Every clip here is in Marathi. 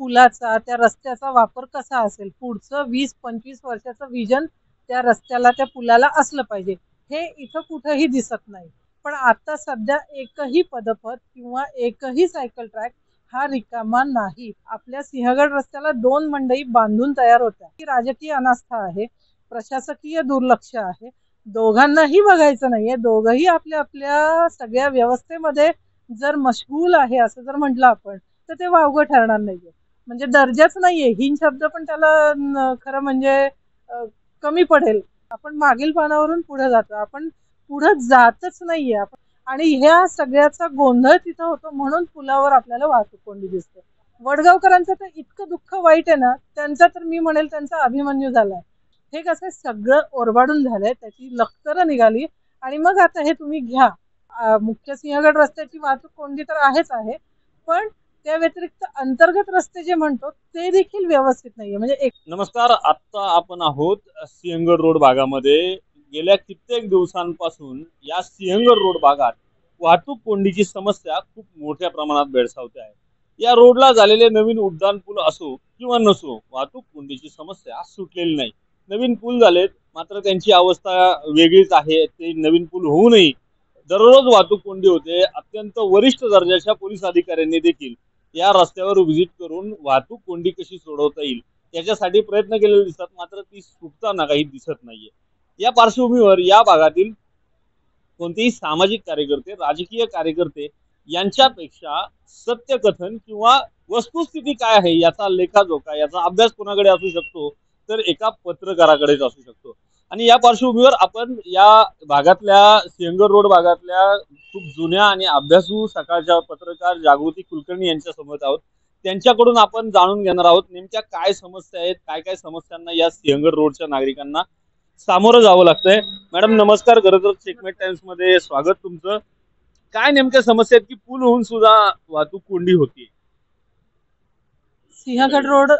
पुलाचा, त्या रस्त्याचा वापर कसा असेल, पुढचं 20-25 वर्षाचं विजन त्या रस्त्याला, त्या पुलाला असलं पाहिजे. हे इथं कुठेही दिसत नाही. पण आता सध्या एकही पदपथ किंवा एकही सायकल ट्रॅक हा रिकामा नाही. आपल्या सिंहगड रस्त्याला 2 मंडई बांधून तयार होत्या. ही राजकीय अनास्था आहे, प्रशासकीय दुर्लक्ष आहे. दोघांनाही बघायचं नाहीये. दोघंही आपल्या आपल्या सगळ्या व्यवस्थेमध्ये जर मशगूल आहे असं जर म्हटलं आपण, तर ते वावगं ठरणार नाहीये. म्हणजे दर्जाच नाहीये. हीन शब्द पण त्याला खरं म्हणजे अ, कमी पडेल. आपण मागील पानावरून पुढे जातो. आपण पुढे जातच नाहीये. आणि ह्या सगळ्याचा गोंधळ तिथं होतो म्हणून पुलावर आपल्याला वाहतूक कोंडी दिसते. वडगावकरांचं तर इतकं दुःख वाईट आहे ना, त्यांचा तर मी म्हणेल त्यांचा अभिमन्यू झालाय. हे कसं सगळं ओरबाडून झालंय, त्याची लखतरं निघाली आणि मग आता हे तुम्ही घ्या. मुख्य सिंहगड रस्त्याची वाहतूक कोंडी तर आहेच आहे, पण त्या व्यतिरिक्त अंतर्गत रस्ते जे म्हणतो ते देखील व्यवस्थित नाहीये. म्हणजे एक नमस्कार. आता आपण आहोत सिंहगड रोड भागामध्ये. गेल्या कित्येक दिवसांपासून या सिंहगड रोड भागात वाहतूक कोंडीची समस्या खूप मोठ्या प्रमाणात भेडसावते आहे. या रोडला झालेले नवीन उड्डाण पूल असो किंवा नसो, वाहतूक कोंडीची समस्या सुटलेली नाही. नवीन पूल झालेत, मात्र त्यांची अवस्था वेगळीच आहे. ते नवीन पूल होऊनही दररोज वाहतूक कोंडी होते. अत्यंत वरिष्ठ दर्जाच्या पोलीस अधिकाऱ्यांनी देखील या रस्त्यावर व्हिजिट करून वाहतूक कोंडी कशी सोडवता येईल त्याच्यासाठी प्रयत्न केलेले दिसतात, मात्र ती सुटताना काही दिसत नाहीये. या पार्श्वभूमीवर या भागातील कोणतेही सामाजिक कार्यकर्ते, राजकीय कार्यकर्ते यांच्यापेक्षा सत्यकथन किंवा वस्तुस्थिती काय आहे याचा लेखाजोखा, याचा अभ्यास कोणाकडे असू शकतो, तर एका पत्रकाराकडेच असू शकतो. आणि या पार्श्वभूमीवर आपण या भागातल्या सिंहगड रोड भागातल्या खूप जुन्या आणि अभ्यासू सकाळच्या पत्रकार जागृती कुलकर्णी यांच्या समोर आहोत. त्यांच्याकडून आपण जाणून घेणार आहोत नेमक्या काय समस्या आहेत, काय काय समस्यांना या सिंहगड रोडच्या नागरिकांना सामोरं जावं लागतंय. मॅडम नमस्कार. खरं तर चेकमेट टाइम्स मध्ये स्वागत तुमचं. काय नेमक्या समस्या आहेत की पूल होऊन सुद्धा वाहतूक कोंडी होती? सिंहगड रोड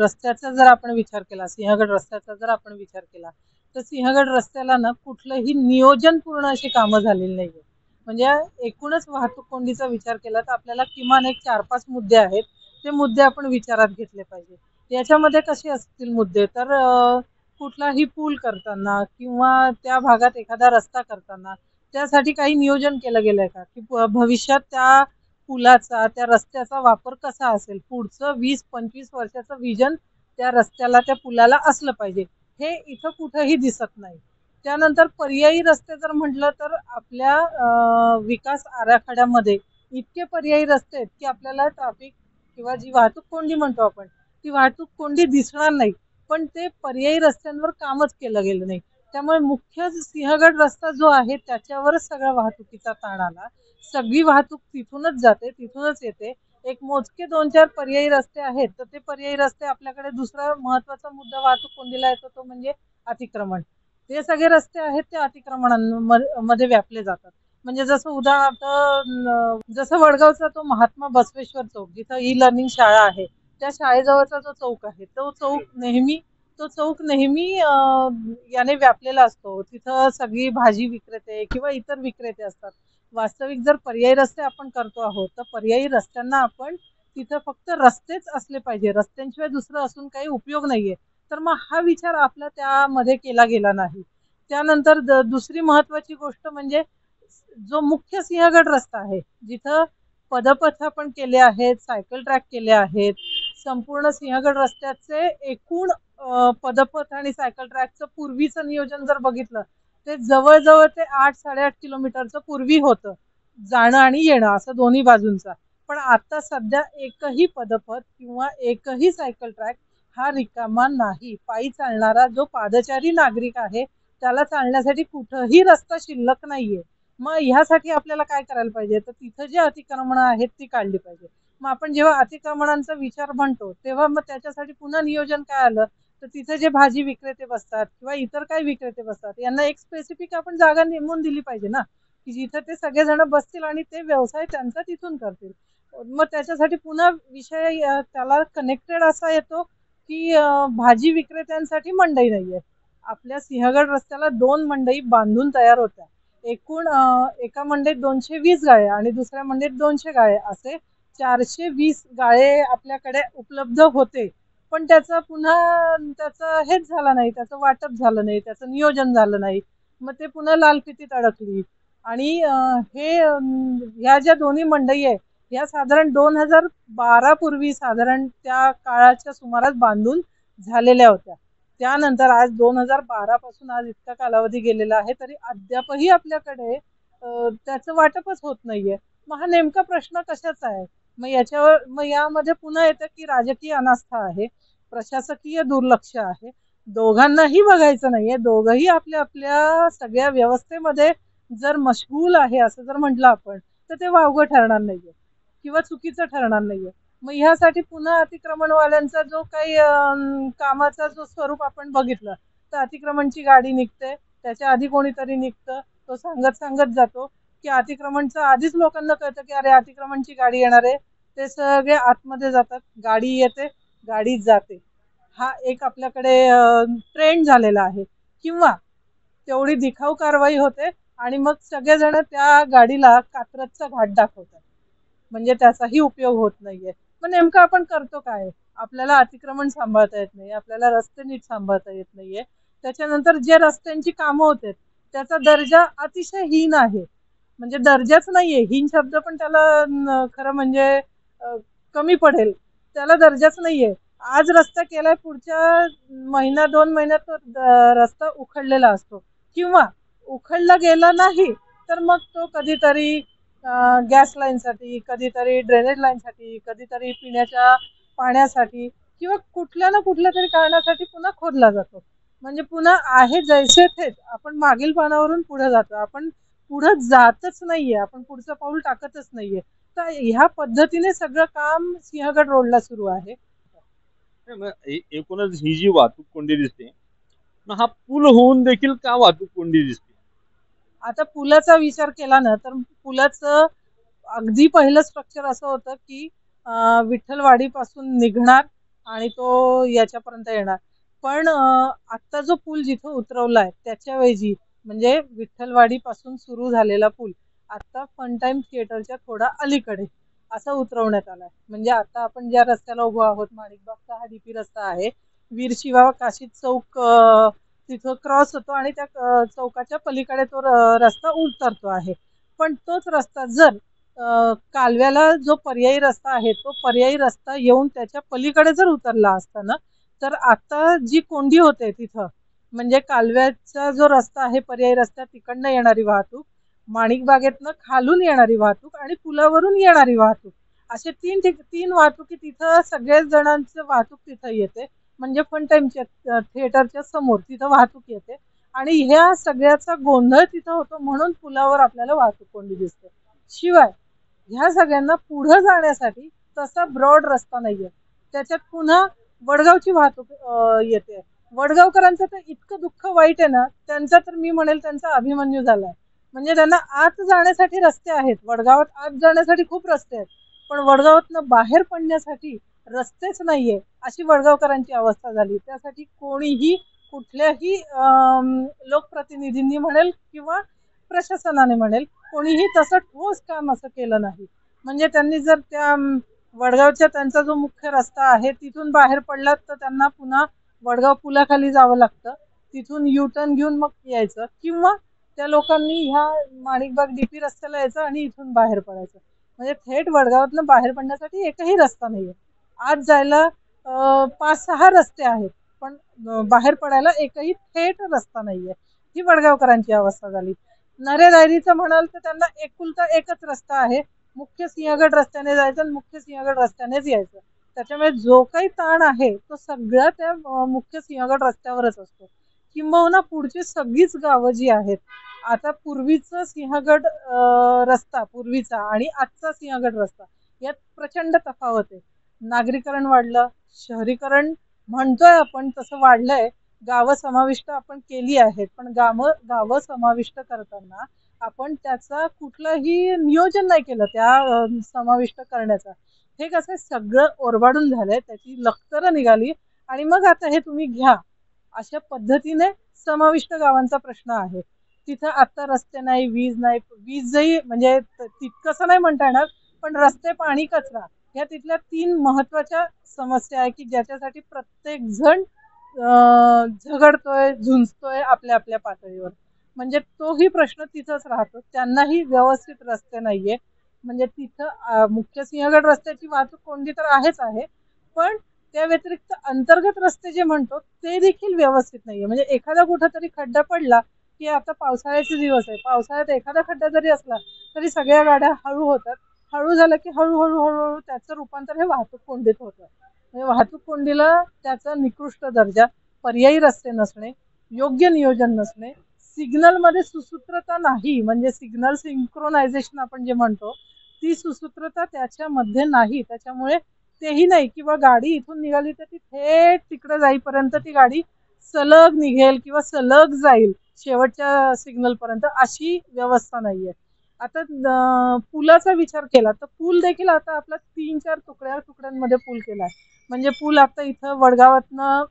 रस्त्याचा जर आपण विचार केला, सिंहगड रस्त्याचा जर आपण विचार केला, तर सिंहगड रस्त्याला ना कुठलंही नियोजनपूर्ण अशी कामं झालेली नाहीये. म्हणजे एकूणच वाहतूक कोंडीचा विचार केला तर आपल्याला किमान एक 4-5 मुद्दे आहेत. ते मुद्दे आपण विचारात घेतले पाहिजे. याच्यामध्ये कसे असतील मुद्दे, तर कुठलाही पूल करताना किंवा त्या भागात एखादा रस्ता करताना त्यासाठी काही नियोजन केलं गेलंय का, की भविष्यात त्या पुलाचा, त्या रस्त्याचा वापर कसा असेल, पुढचं 20-25 वर्षाचं विजन त्या रस्त्याला, त्या पुलाला असलं पाहिजे. हे इथं कुठेही दिसत नाही. त्यानंतर पर्यायी रस्ते जर म्हटलं तर आपल्या विकास आराखड्यामध्ये इतके पर्यायी रस्ते आहेत की आपल्याला ट्रॅफिक किंवा जी वाहतूक कोंडी म्हणतो आपण, ती वाहतूक कोंडी दिसणार नाही. पण ते पर्यायी रस्त्यांवर कामच केलं गेलं नाही. त्यामुळे मुख्य सिंहगड रस्ता जो आहे त्याच्यावरच सगळ्या वाहतुकीचा ताण आला. सगळी वाहतूक तिथूनच जाते, तिथूनच येते. एक मोजके 2-4 पर्यायी रस्ते आहेत, तर ते पर्यायी रस्ते आपल्याकडे दुसरा महत्वाचा मुद्दा वाहतूक कोंडीला येतो तो म्हणजे अतिक्रमण. ते सगळे रस्ते आहेत ते अतिक्रमणांमध्ये व्यापले जातात. म्हणजे जसं उदाहरणार्थ जसं वडगावचा तो महात्मा बसवेश्वर चौक, जिथं ई लर्निंग शाळा आहे, त्या शाळेजवळचा जो चौक आहे, तो चौक नेहमी याने व्यापलेला असतो. तिथं सगळी भाजी विक्रेते किंवा इतर विक्रेते असतात. वास्तविक जर पर्यायी रस्ते आपण करतो आहोत, तर पर्यायी रस्त्यांना आपण तिथं फक्त रस्तेच असले पाहिजे. रस्त्यांशिवाय दुसरं असून काही उपयोग नाहीये. तर मग हा विचार आपला त्यामध्ये केला गेला नाही. त्यानंतर दुसरी महत्वाची गोष्ट म्हणजे जो मुख्य सिंहगड रस्ता आहे, जिथं पदपथ पण केले आहेत, सायकल ट्रॅक केले आहेत. संपूर्ण सिंहगड रस्त्याचे एकूण पदपथ आणि सायकल ट्रॅकचं पूर्वीचं नियोजन जर बघितलं, ते जवळ-जवळ ते 8-8.5 किलोमीटरचं पूर्वी होतं. जाणं आणि येणं असं दोन्ही बाजूंचा. पण आता सध्या एकही पदपथ किंवा एकही सायकल ट्रॅक हा रिकामा नाही. पायी चालणारा जो पादचारी नागरिक आहे, त्याला चालण्यासाठी कुठंही रस्ता शिल्लक नाहीये. मग ह्यासाठी आपल्याला काय करायला पाहिजे, तर तिथं जे अतिक्रमणं आहेत ती काढली पाहिजे. मग आपण जेव्हा अतिक्रमणांचा विचार म्हणतो, तेव्हा मग त्याच्यासाठी पुन्हा नियोजन काय आलं, तर तिथे जे भाजी विक्रेते बसतात किंवा इतर काही विक्रेते बसतात, यांना एक स्पेसिफिक आपण जागा नेमून दिली पाहिजे ना, की जिथे ते सगळेजण बसतील आणि ते व्यवसाय त्यांचा तिथून करतील. मग त्याच्यासाठी पुन्हा विषय त्याला कनेक्टेड असा येतो, की भाजी विक्रेत्यांसाठी मंडई नाहीये. आपल्या सिंहगड रस्त्याला 2 मंडई बांधून तयार होत्या. एकूण एका मंडईत 220 गाळे आणि दुसऱ्या मंडईत 200 गाळे असे 420 गाळे आपल्याकडे उपलब्ध होते. पण त्याचं हेच झालं नाही, त्याचं वाटप झालं नाही, त्याचं नियोजन झालं नाही. मग ते पुन्हा लालफितीत अडकली. आणि ह्या ज्या दोन्ही मंडई आहे, ह्या साधारण 2012 पूर्वी साधारण त्या काळाच्या सुमारास बांधून झालेल्या होत्या. त्यानंतर आज 2012 पासून आज इतका कालावधी गेलेला आहे, तरी अद्यापही आपल्याकडे त्याचं वाटपच होत नाहीये. मग हा नेमका प्रश्न कशाचा आहे? मग यामध्ये पुन्हा येतं की राजकीय अनास्था आहे, प्रशासकीय दुर्लक्ष आहे. दोघांनाही बघायचं नाहीये. दोघंही आपल्या आपल्या सगळ्या व्यवस्थेमध्ये जर मशगूल आहे असं जर म्हटलं आपण, तर ते वावगं ठरणार नाहीये किंवा चुकीचं ठरणार नाहीये. मग ह्यासाठी पुन्हा अतिक्रमणवाल्यांचा जो काही कामाचा जो स्वरूप आपण बघितलं, तर अतिक्रमणची गाडी निघते, त्याच्या आधी कोणीतरी निघतं, तो सांगत सांगत जातो की अतिक्रमणचं आधीच लोकांना कळतं की अरे अतिक्रमणची गाडी येणार आहे. ते सगळे आतमध्ये जातात, गाडी येते, गाडी जाते. हा एक आपल्याकडे ट्रेंड झालेला आहे. किंवा तेवढी दिखाऊ कारवाई होते आणि मग सगळेजण त्या गाडीला कात्रजचा घाट दाखवतात. म्हणजे त्याचाही उपयोग होत नाहीये. मग नेमकं आपण करतो काय? आपल्याला अतिक्रमण सांभाळता येत नाही, आपल्याला रस्ते नीट सांभाळता येत नाहीये. त्याच्यानंतर जे रस्त्यांची कामं होते त्याचा दर्जा अतिशय हीन आहे. म्हणजे दर्जाच नाहीये, हीन शब्द पण त्याला खरं म्हणजे अ, कमी पडेल. त्याला दर्जाच नाहीये. आज रस्ता केलाय, पुढच्या महिना 2 महिन्यात तो रस्ता उखडलेला असतो. किंवा उखडला गेला नाही, तर मग तो कधीतरी गॅस लाईनसाठी, कधीतरी ड्रेनेज लाईनसाठी, कधीतरी पिण्याच्या पाण्यासाठी किंवा कुठल्या ना कुठल्या तरी कारणासाठी पुन्हा खोदला जातो. म्हणजे पुन्हा आहे जैसे थेच आपण मागील पानावरून पुढे जातो. आपण पुढे जातच नाहीये, आपण पुढचं पाऊल टाकतच नाहीये. तर ह्या पद्धतीने सगळं काम सिंहगड रोडला सुरू आहे. नाही, मग एकूणच ही जी वाहतूक कोंडी दिसते, मग हा पूल होऊन देखील का वाहतूक कोंडी दिसते? आता पुलाचा विचार केला ना, तर पुलाचं अगदी पहिलं स्ट्रक्चर असं होतं की विठ्ठलवाडीपासून निघणार आणि तो याच्यापर्यंत येणार. पण आत्ता जो पूल जिथं उतरवलाय त्याच्याऐवजी म्हणजे विठ्ठलवाडीपासून सुरू झालेला पूल आता फन टाइम थिएटरच्या थोडा अलीकडे असा उतरवण्यात आलाय. म्हणजे आता आपण ज्या रस्त्याला उभो आहोत, माणिकबागचा हा डीपी रस्ता आहे. वीरशिवा काशीद चौक तिथं क्रॉस होतो आणि त्या चौकाच्या पलीकडे तो रस्ता उतरतो आहे. पण तोच रस्ता जर कालव्याला जो पर्यायी रस्ता आहे, तो पर्यायी रस्ता येऊन त्याच्या पलीकडे जर उतरला असता ना, तर आता जी कोंडी होते तिथं, म्हणजे कालव्याचा जो रस्ता आहे पर्यायी रस्ता, तिकडनं येणारी वाहतूक, माणिकबागेतनं खालून येणारी वाहतूक आणि पुलावरून येणारी वाहतूक, असे तीन वाहतुकी तिथं सगळ्याच जणांचं वाहतूक तिथं येते. म्हणजे फन टाइमच्या थिएटरच्या समोर तिथं वाहतूक येते आणि ह्या सगळ्याचा गोंधळ तिथं होतो, म्हणून पुलावर आपल्याला वाहतूक कोंडी दिसते. शिवाय ह्या सगळ्यांना पुढे जाण्यासाठी तसा ब्रॉड रस्ता नाहीये. त्याच्यात पुन्हा वडगावची वाहतूक येते. वडगावकरांचं तर इतकं दुःख वाईट आहे ना, त्यांचा तर मी म्हणेल त्यांचा अभिमन्यू झालाय. म्हणजे त्यांना आत जाण्यासाठी रस्ते आहेत, वडगावात आत जाण्यासाठी खूप रस्ते आहेत, पण वडगावातनं बाहेर पडण्यासाठी रस्तेच नाहीये, अशी वडगावकरांची अवस्था झाली. त्यासाठी कोणीही कुठल्याही लोकप्रतिनिधींनी म्हणेल किंवा प्रशासनाने म्हणेल, कोणीही तसं ठोस काम असं केलं नाही. म्हणजे त्यांनी जर त्या वडगावच्या त्यांचा जो मुख्य रस्ता आहे तिथून बाहेर पडलात, तर त्यांना पुन्हा वडगाव पुलाखाली जावं लागतं, तिथून यू टर्न घेऊन मग यायचं. किंवा त्या लोकांनी ह्या माणिकबाग डीपी रस्त्याला यायचं आणि इथून बाहेर पडायचं. म्हणजे थेट वडगावातनं बाहेर पडण्यासाठी एकही रस्ता नाहीये. आत जायला 5-6 रस्ते आहेत, पण बाहेर पडायला एकही थेट रस्ता नाहीये. ही वडगावकरांची अवस्था झाली. नरे दायरीचं म्हणाल तर त्यांना एकुलता एकच रस्ता आहे, मुख्य सिंहगड रस्त्याने जायचं आणि मुख्य सिंहगड रस्त्यानेच यायचं. त्याच्यामुळे जो काही ताण आहे तो सगळा त्या मुख्य सिंहगड रस्त्यावरच असतो. किंबहुना पुढची सगळीच गावं जी आहेत, आता पूर्वीचा सिंहगड रस्ता पूर्वीचा आणि आजचा सिंहगड रस्ता यात प्रचंड तफावत आहे. नागरीकरण वाढलं, शहरीकरण म्हणतोय आपण तसं वाढलंय, गावं समाविष्ट आपण केली आहेत, पण गावं समाविष्ट करताना आपण त्याचा कुठलंही नियोजन नाही केलं त्या समाविष्ट करण्याचा. हे कसं सगळं ओरबाडून झालंय, त्याची लखतरं निघाली आणि मग आता हे तुम्ही घ्या. अशा पद्धतीने समाविष्ट गावांचा प्रश्न आहे. तिथं आता रस्ते नाही, वीज नाही. वीज जरी म्हणजे तितकंसं नाही म्हणता येणार, पण रस्ते, पाणी, कचरा ह्या तिथल्या 3 महत्त्वाच्या समस्या आहे, की ज्याच्यासाठी प्रत्येक जण झगडतोय, झुंजतोय आपल्या आपल्या पातळीवर. म्हणजे तोही प्रश्न तिथंच राहतो. त्यांनाही व्यवस्थित रस्ते नाहीये. म्हणजे तिथं मुख्य सिंहगड रस्त्याची वाहतूक कोंडी तर आहेच आहे. पण त्या व्यतिरिक्त अंतर्गत रस्ते जे म्हणतो ते देखील व्यवस्थित नाहीये. म्हणजे एखादा कुठेतरी खड्डा पडला, की आता पावसाळ्याचे दिवस आहे. पावसाळ्यात एखादा खड्डा जरी असला, तरी सगळ्या गाड्या हळू होतात. हळू झालं की हळू त्याचं रूपांतर हे वाहतूक कोंडीत होतं. म्हणजे वाहतूक कोंडीला त्याचा निकृष्ट दर्जा, पर्यायी रस्ते नसणे, योग्य नियोजन नसणे, सिग्नलमध्ये सुसूत्रता नाही, म्हणजे सिग्नल सिंक्रोनायझेशन आपण जे म्हणतो, ती सुसूत्रता त्याच्यामध्ये नाही. त्याच्यामुळे तेही नाही किंवा गाडी इथून निघाली तर ती थेट तिकडे जाईपर्यंत ती गाडी सलग निघेल किंवा सलग जाईल शेवटच्या सिग्नल पर्यंत, अशी व्यवस्था नाहीये. आता पुलाचा विचार केला तर पूल देखील आता आपला 3-4 तुकड्यांमध्ये पूल केलाय. म्हणजे पूल आता इथं वडगावातनं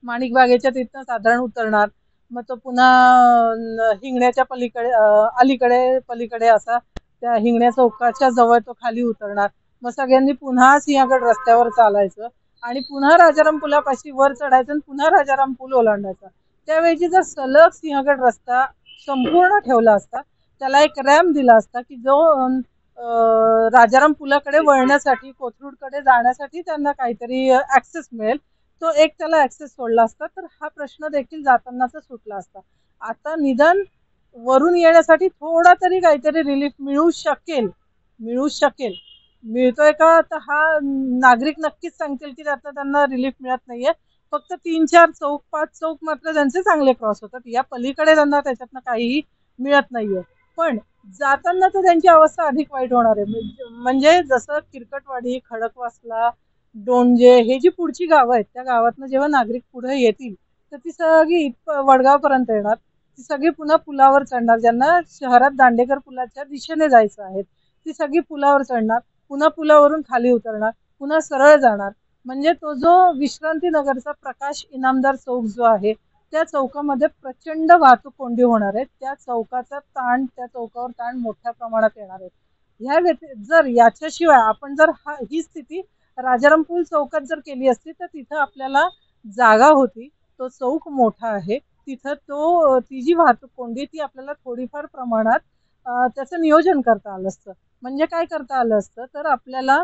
माणिक बागेच्या तिथनं साधारण उतरणार. मग तो पुन्हा हिंगण्याच्या पलीकडे अलीकडे पलीकडे असा त्या हिंगण्या चौकाच्या जवळ तो खाली उतरणार. मग सगळ्यांनी पुन्हा सिंहगड रस्त्यावर चालायचं आणि पुन्हा राजाराम पुलापाशी वर चढायचं आणि पुन्हा राजाराम पूल ओलांडायचा. त्यावेळी जर सलग सिंहगड रस्ता संपूर्ण ठेवला असता, त्याला एक रॅम्प दिला असता, की जो राजाराम पुलाकडे वळण्यासाठी, कोथरूडकडे जाण्यासाठी त्यांना काहीतरी ऍक्सेस मिळेल, तो एक त्याला ऍक्सेस सोडला असता तर हा प्रश्न देखील जातानाचा सुटला असता. आता निदान वरून येण्यासाठी थोडा तरी काहीतरी रिलीफ मिळू शकेल. मिळतोय का तर हा नागरिक नक्कीच सांगतील की त्यातनं त्यांना रिलीफ मिळत नाहीये. फक्त 3-4 चौक, 5 चौक मात्र त्यांचे चांगले क्रॉस होतात. या पलीकडे त्यांना त्याच्यातनं काहीही मिळत नाहीये. पण जाताना तर त्यांची अवस्था अधिक वाईट होणार आहे. म्हणजे जसं किरकटवाडी, खडकवासला, डोंजे हे जी पुढची गावं आहेत, त्या गावातनं जेव्हा नागरिक पुढे येतील तर ती सगळी वडगावपर्यंत येणार. ती सगळी पुन्हा पुलावर चढणार. ज्यांना शहरात दांडेकर पुलाच्या दिशेने जायचं आहे, ती सगळी पुलावर चढणार, पुन्हा पुलावरून खाली उतरणार, पुन्हा सरळ जाणार. म्हणजे तो जो विश्रांती नगरचा प्रकाश इनामदार चौक जो आहे, त्या चौकामध्ये प्रचंड वाहतूक कोंडी होणार आहे. त्या चौकावर ताण मोठ्या प्रमाणात येणार आहे. जर याच्याशिवाय आपण जर ही स्थिती राजाराम पूल चौकात जर केली असती तर तिथं आपल्याला जागा होती. तो चौक मोठा आहे. तिथं ती जी वाहतूक कोंडी ती आपल्याला थोडीफार प्रमाणात त्याचं नियोजन करता आलं असतं. म्हणजे काय करता आलं असतं तर आपल्याला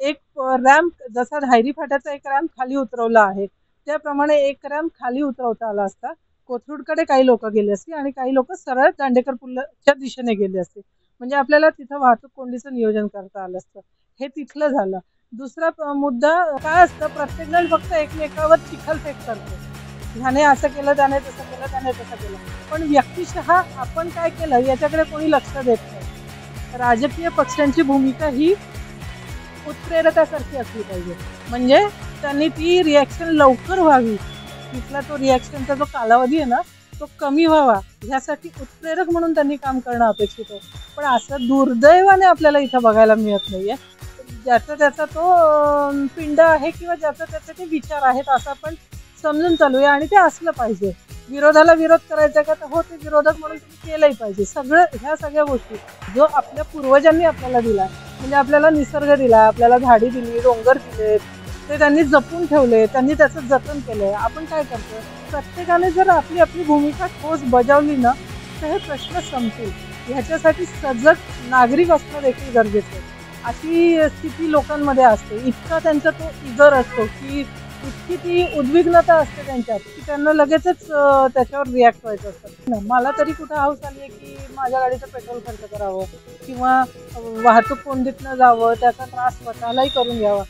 एक रॅम्प, जसा धायरी फाट्याचा एक रॅम्प खाली उतरवला आहे, त्याप्रमाणे एक रॅम्प खाली उतरवता आला असता. कोथरूडकडे काही लोक गेले असते आणि काही लोक सरळ दांडेकर पुलाच्या दिशेने गेले असते. म्हणजे आपल्याला तिथं वाहतूक कोंडीचं नियोजन करता आलं असतं. हे तिथलं झालं. दुसरा मुद्दा काय असतं, प्रत्येक जण फक्त एकमेकावर चिखलफेक करतो. ह्याने असं केलं, त्याने तसं केलं, त्याने तसं केलं. पण व्यक्तिशः आपण काय केलं याच्याकडे कोणी लक्ष देत नाही. राजकीय पक्षांची भूमिका ही उत्प्रेरकासारखी असली पाहिजे. म्हणजे त्यांनी ती रिॲक्शन लवकर व्हावी. तिथला तो रिॲक्शनचा जो कालावधी आहे ना, तो कमी व्हावा ह्यासाठी उत्प्रेरक म्हणून त्यांनी काम करणं अपेक्षित आहे. पण असं दुर्दैवाने आपल्याला इथं बघायला मिळत नाहीये. ज्याचा त्याचा तो पिंड आहे किंवा ज्याचा त्याचे ते विचार आहेत असं आपण समजून चालूया आणि ते असलं पाहिजे. विरोधाला विरोध करायचा का, तर हो ते विरोधक म्हणून तुम्ही केलंही पाहिजे. ह्या सगळ्या गोष्टी जो आपल्या पूर्वजांनी आपल्याला दिला, म्हणजे आपल्याला निसर्ग दिला, आपल्याला झाडी दिली, डोंगर दिले, ते त्यांनी जपून ठेवले, त्यांनी त्याचं जतन केलंय. आपण काय करतो, प्रत्येकाने जर आपली आपली भूमिका ठोस बजावली ना तर हे प्रश्न संपतील. ह्याच्यासाठी सजग नागरिक असणं देखील गरजेचं आहे. अशी स्थिती लोकांमध्ये असते. इतका त्यांचा तो इगर असतो, की इतकी ती उद्विग्नता असते त्यांच्यात, की त्यांना लगेचच त्याच्यावर रिॲक्ट व्हायचं असतं. मला तरी कुठं हौस आली आहे की माझ्या गाडीचं पेट्रोल खर्च करावं किंवा वाहतूक कोंडीतनं जावं, त्याचा त्रास स्वतःलाही करून घ्यावा.